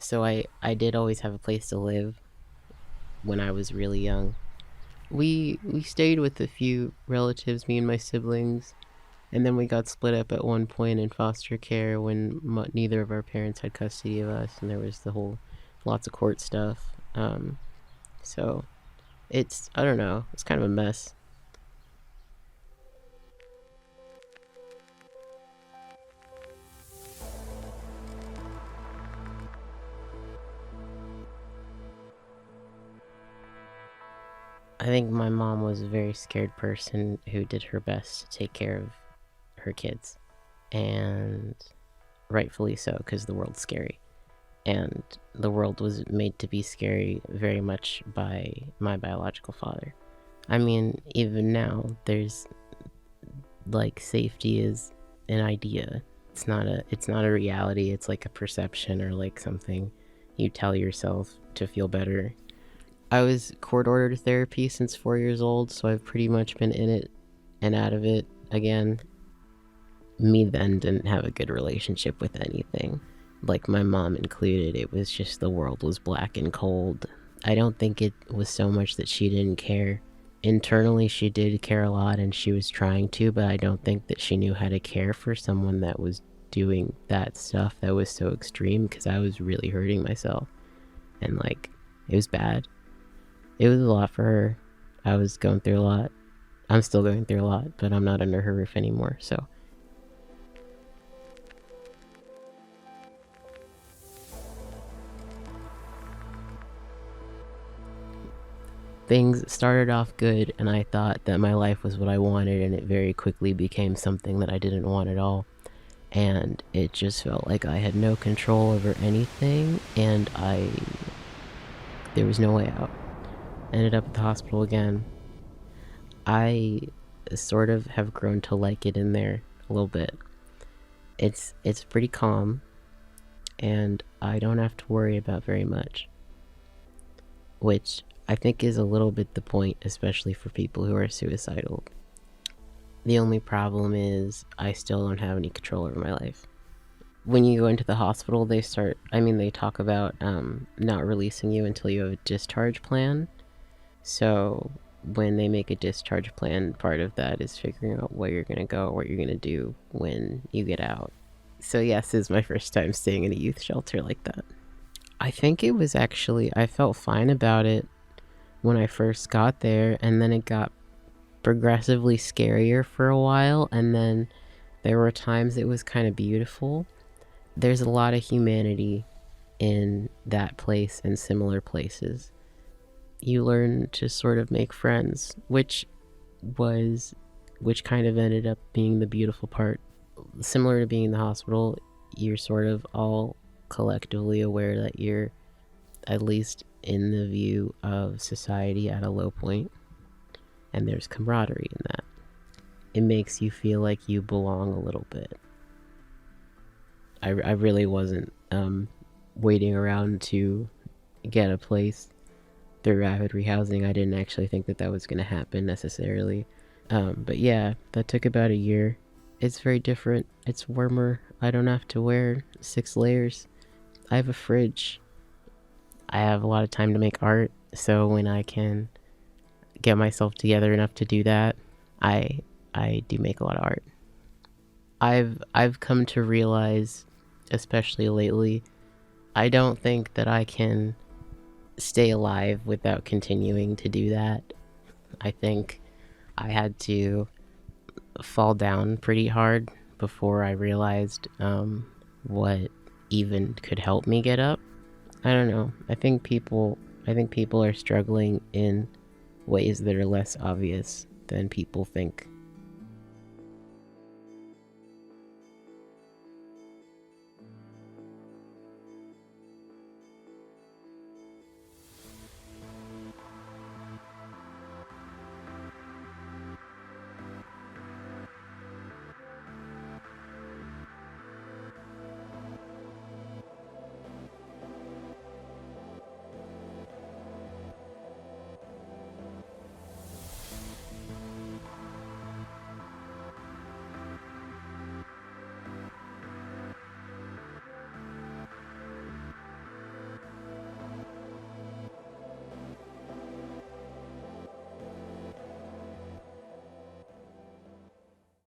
So I did always have a place to live when I was really young. We stayed with a few relatives, me and my siblings, and then we got split up at one point in foster care when neither of our parents had custody of us, and there was the whole lots of court stuff. So it's, I don't know, it's kind of a mess. I think my mom was a very scared person who did her best to take care of her kids, and rightfully so, because the world's scary. And the world was made to be scary very much by my biological father. I mean, even now, there's like safety is an idea. It's not a reality. It's like a perception or like something you tell yourself to feel better. I was court ordered therapy since 4 years old, so I've pretty much been in it and out of it again. Me then didn't have a good relationship with anything, like my mom included. It was just the world was black and cold. I don't think it was so much that she didn't care. Internally, she did care a lot and she was trying to, but I don't think that she knew how to care for someone that was doing that stuff that was so extreme, because I was really hurting myself. And like, it was bad. It was a lot for her. I was going through a lot. I'm still going through a lot, but I'm not under her roof anymore, so. Things started off good, and I thought that my life was what I wanted, and it very quickly became something that I didn't want at all. And it just felt like I had no control over anything, and there was no way out. Ended up at the hospital again. I sort of have grown to like it in there a little bit. It's pretty calm, and I don't have to worry about very much, which I think is a little bit the point, especially for people who are suicidal. The only problem is I still don't have any control over my life. When you go into the hospital, they talk about not releasing you until you have a discharge plan. So when they make a discharge plan, part of that is figuring out where you're going to go, what you're going to do when you get out. So yes, this is my first time staying in a youth shelter like that. I think it was actually, I felt fine about it when I first got there, and then it got progressively scarier for a while, and then there were times it was kind of beautiful. There's a lot of humanity in that place and similar places. You learn to sort of make friends, which kind of ended up being the beautiful part. Similar to being in the hospital, you're sort of all collectively aware that you're at least in the view of society at a low point, and there's camaraderie in that. It makes you feel like you belong a little bit. I really wasn't waiting around to get a place through rapid rehousing. I didn't actually think that was going to happen necessarily. But yeah, that took about a year. It's very different. It's warmer. I don't have to wear 6 layers. I have a fridge. I have a lot of time to make art, so when I can get myself together enough to do that, I do make a lot of art. I've come to realize, especially lately, I don't think that I can stay alive without continuing to do that. I think I had to fall down pretty hard before I realized what even could help me get up. I don't know. I think people are struggling in ways that are less obvious than people think